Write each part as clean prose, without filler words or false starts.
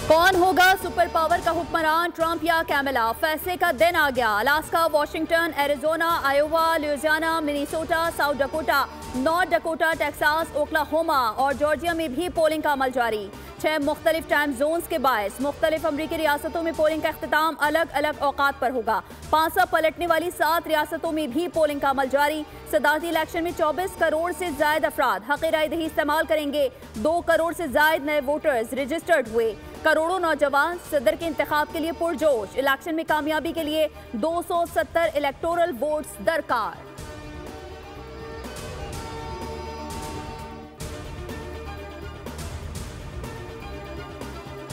कौन होगा super power का हुक्मरान, ट्रंप या कैमला? फैसले का दिन आ गया। Alaska, Washington, Arizona, Iowa, Louisiana, Minnesota, south Dakota, north Dakota, Texas, Oklahoma और जॉर्जिया में भी पोलिंग का अमल जारी। 6 मुख्तलिफ टाइम जोन्स के बायस मुख्तलिफ अमरीकी रियासतों में पोलिंग का अख्तिताम अलग अलग औकात पर होगा। पांसा पलटने वाली 7 रियासतों में भी पोलिंग का अमल जारी। सदारती इलेक्शन में 24 करोड़ से जायद अफराद हक़ राय दही इस्तेमाल करेंगे। 2 करोड़ से जायद नए वोटर्स रजिस्टर्ड हुए। करोड़ों नौजवान सदर के इंतखाब के लिए पुरजोश। इलेक्शन में कामयाबी के लिए 270 इलेक्टोरल वोट्स दरकार।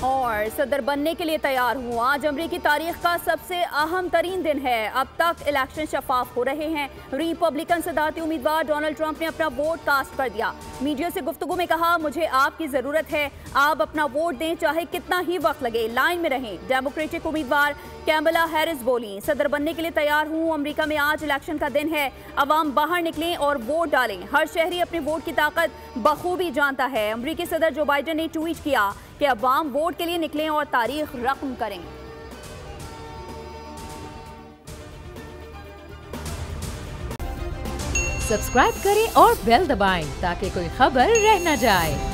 और सदर बनने के लिए तैयार हूँ। आज अमरीकी तारीख का सबसे अहम तरीन दिन है। अब तक इलेक्शन शफाफ हो रहे हैं। रिपब्लिकन सदारती उम्मीदवार डोनाल्ड ट्रंप ने अपना वोट कास्ट कर दिया। मीडिया से गुफ्तगू में कहा, मुझे आपकी जरूरत है, आप अपना वोट दें, चाहे कितना ही वक्त लगे, लाइन में रहें। डेमोक्रेटिक उम्मीदवार कैमला हैरिस बोली, सदर बनने के लिए तैयार हूँ। अमेरिका में आज इलेक्शन का दिन है। अवाम बाहर निकलें और वोट डालें। हर शहरी अपने वोट की ताकत बखूबी जानता है। अमेरिकी सदर जो बाइडेन ने ट्वीट किया कि अवाम वोट के लिए निकलें और तारीख रकम करें। सब्सक्राइब करें और बेल दबाएं ताकि कोई खबर रह न जाए।